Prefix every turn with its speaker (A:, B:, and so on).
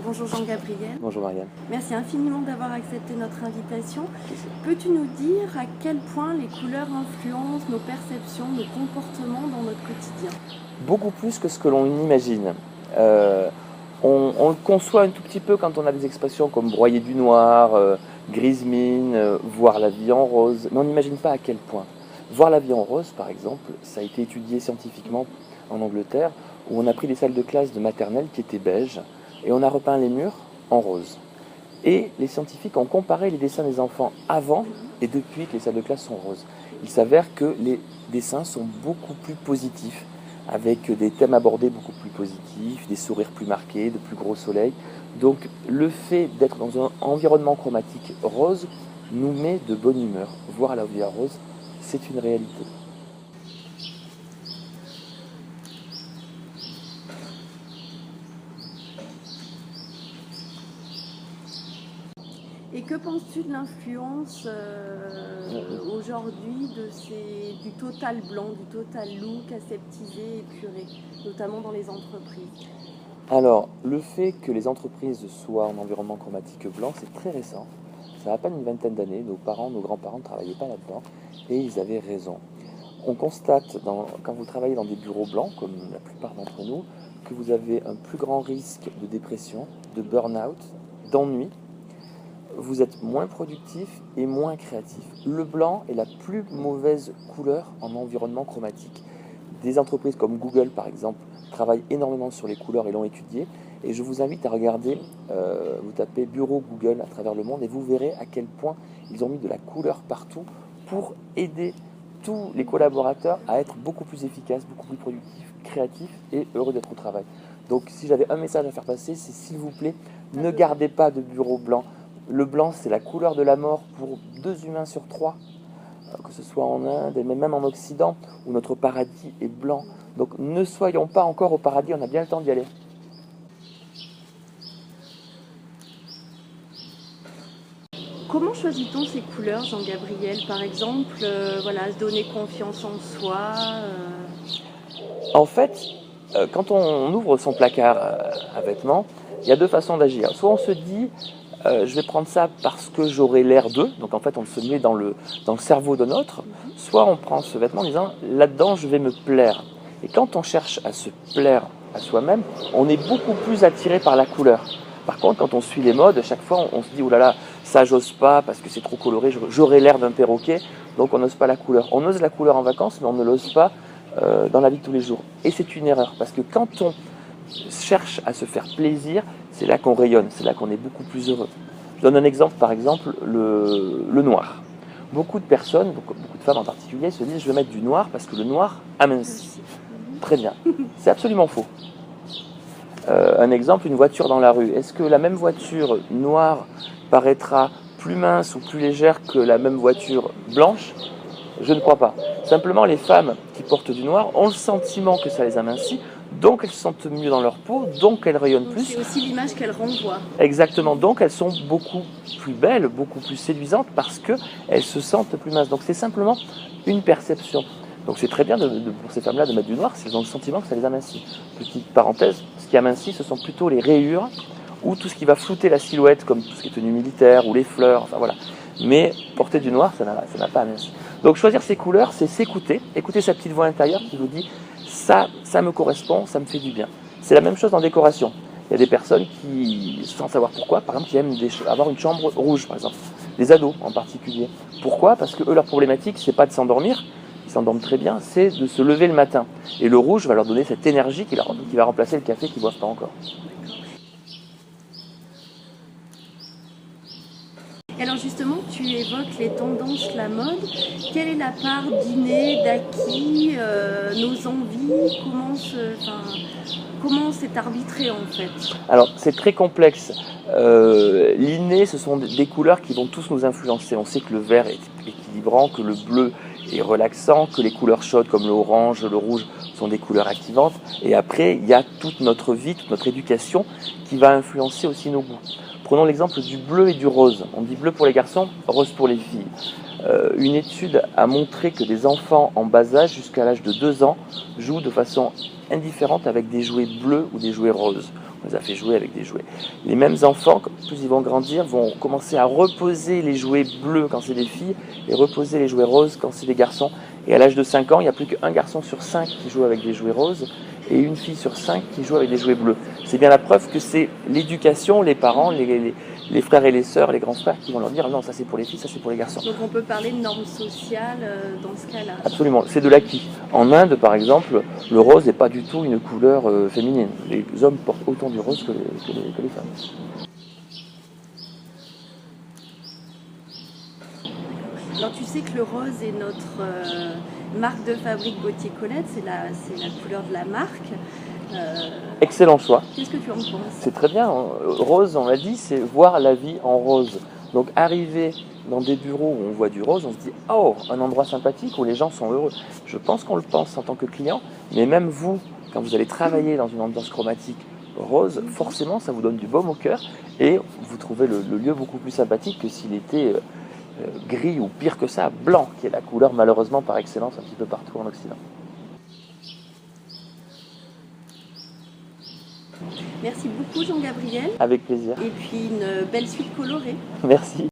A: Bonjour Jean-Gabriel.
B: Bonjour Marianne.
A: Merci infiniment d'avoir accepté notre invitation. Peux-tu nous dire à quel point les couleurs influencent nos perceptions, nos comportements dans notre quotidien?
B: Beaucoup plus que ce que l'on imagine. On le conçoit un tout petit peu quand on a des expressions comme broyer du noir, grise mine, voir la vie en rose, mais on n'imagine pas à quel point. Voir la vie en rose, par exemple, ça a été étudié scientifiquement en Angleterre, où on a pris des salles de classe de maternelle qui étaient beiges, et on a repeint les murs en rose. Et les scientifiques ont comparé les dessins des enfants avant et depuis que les salles de classe sont roses. Il s'avère que les dessins sont beaucoup plus positifs, avec des thèmes abordés beaucoup plus positifs, des sourires plus marqués, de plus gros soleils. Donc le fait d'être dans un environnement chromatique rose nous met de bonne humeur. Voir la vie en rose, c'est une réalité.
A: Et que penses-tu de l'influence aujourd'hui du total blanc, du total look aseptisé, épuré, notamment dans les entreprises?
B: Alors, le fait que les entreprises soient en environnement chromatique blanc, c'est très récent. Ça a à peine une vingtaine d'années. Nos parents, nos grands-parents ne travaillaient pas là-dedans et ils avaient raison. On constate, quand vous travaillez dans des bureaux blancs, comme la plupart d'entre nous, que vous avez un plus grand risque de dépression, de burn-out, d'ennui. Vous êtes moins productif et moins créatif. Le blanc est la plus mauvaise couleur en environnement chromatique. Des entreprises comme Google, par exemple, travaillent énormément sur les couleurs et l'ont étudié. Et je vous invite à regarder, vous tapez bureau Google à travers le monde et vous verrez à quel point ils ont mis de la couleur partout pour aider tous les collaborateurs à être beaucoup plus efficaces, beaucoup plus productifs, créatifs et heureux d'être au travail. Donc si j'avais un message à faire passer, c'est s'il vous plaît, ne gardez pas de bureau blanc. Le blanc, c'est la couleur de la mort pour 2 humains sur 3, que ce soit en Inde et même en Occident, où notre paradis est blanc. Donc ne soyons pas encore au paradis, on a bien le temps d'y aller.
A: Comment choisit-on ces couleurs, Jean-Gabriel? Par exemple, se donner confiance en soi.
B: En fait, quand on ouvre son placard à vêtements, il y a deux façons d'agir. Soit on se dit, je vais prendre ça parce que j'aurai l'air d'eux, donc en fait on se met dans le cerveau de l'autre, soit on prend ce vêtement en disant, là-dedans je vais me plaire. Et quand on cherche à se plaire à soi-même, on est beaucoup plus attiré par la couleur. Par contre, quand on suit les modes, chaque fois on se dit, oh là là, ça j'ose pas parce que c'est trop coloré, j'aurai l'air d'un perroquet, donc on n'ose pas la couleur. On ose la couleur en vacances, mais on ne l'ose pas dans la vie de tous les jours. Et c'est une erreur, parce que quand on cherche à se faire plaisir, c'est là qu'on rayonne, c'est là qu'on est beaucoup plus heureux. Je donne un exemple, par exemple, le noir. Beaucoup de personnes, beaucoup de femmes en particulier, se disent je vais mettre du noir parce que le noir amincit. Très bien, c'est absolument faux. Un exemple, une voiture dans la rue. Est-ce que la même voiture noire paraîtra plus mince ou plus légère que la même voiture blanche? Je ne crois pas. Simplement, les femmes qui portent du noir ont le sentiment que ça les amincit, donc elles se sentent mieux dans leur peau, donc elles rayonnent plus.
A: C'est aussi l'image qu'elles renvoient.
B: Exactement, donc elles sont beaucoup plus belles, beaucoup plus séduisantes parce qu'elles se sentent plus minces. Donc c'est simplement une perception. Donc c'est très bien pour ces femmes-là de mettre du noir si elles ont le sentiment que ça les amincit. Petite parenthèse, ce qui amincit, ce sont plutôt les rayures ou tout ce qui va flouter la silhouette, comme tout ce qui est tenue militaire ou les fleurs, enfin voilà. Mais porter du noir, ça n'a pas aminci. Donc choisir ses couleurs, c'est s'écouter, écouter sa petite voix intérieure qui vous dit ça me correspond, ça me fait du bien. C'est la même chose en décoration. Il y a des personnes qui, sans savoir pourquoi, par exemple, qui aiment avoir une chambre rouge, par exemple. Des ados en particulier. Pourquoi? Parce que eux, leur problématique, c'est pas de s'endormir, ils s'endorment très bien, c'est de se lever le matin. Et le rouge va leur donner cette énergie qui va remplacer le café qu'ils ne boivent pas encore.
A: Alors justement, tu évoques les tendances, la mode. Quelle est la part d'inné, d'acquis, nos envies? Comment c'est arbitré en fait?
B: Alors c'est très complexe. L'inné, ce sont des couleurs qui vont tous nous influencer. On sait que le vert est équilibrant, que le bleu est relaxant, que les couleurs chaudes comme l'orange, le rouge sont des couleurs activantes. Et après, il y a toute notre vie, toute notre éducation qui va influencer aussi nos goûts. Prenons l'exemple du bleu et du rose. On dit bleu pour les garçons, rose pour les filles. Une étude a montré que des enfants en bas âge, jusqu'à l'âge de 2 ans, jouent de façon indifférente avec des jouets bleus ou des jouets roses. On les a fait jouer avec des jouets. Les mêmes enfants, plus ils vont grandir, vont commencer à reposer les jouets bleus quand c'est des filles et reposer les jouets roses quand c'est des garçons. Et à l'âge de 5 ans, il n'y a plus qu'un garçon sur 5 qui joue avec des jouets roses et une fille sur 5 qui joue avec des jouets bleus. C'est bien la preuve que c'est l'éducation, les parents, les frères et les sœurs, les grands frères qui vont leur dire non, ça c'est pour les filles, ça c'est pour les garçons.
A: Donc on peut parler de normes sociales dans ce cas-là.
B: Absolument, c'est de l'acquis. En Inde, par exemple, le rose n'est pas du tout une couleur féminine. Les hommes portent autant du rose que les femmes.
A: Alors tu sais que le rose est notre marque de fabrique Gauthier Colette, c'est la couleur de la marque.
B: Excellent choix.
A: Qu'est-ce que tu en penses?
B: C'est très bien. Rose, on l'a dit, c'est voir la vie en rose. Donc arriver dans des bureaux où on voit du rose, on se dit « Oh, un endroit sympathique où les gens sont heureux ». Je pense qu'on le pense en tant que client, mais même vous, quand vous allez travailler dans une ambiance chromatique rose, forcément, ça vous donne du baume au cœur et vous trouvez le lieu beaucoup plus sympathique que s'il était gris ou pire que ça, blanc, qui est la couleur malheureusement par excellence un petit peu partout en Occident.
A: Merci beaucoup Jean-Gabriel.
B: Avec plaisir.
A: Et puis une belle suite colorée.
B: Merci.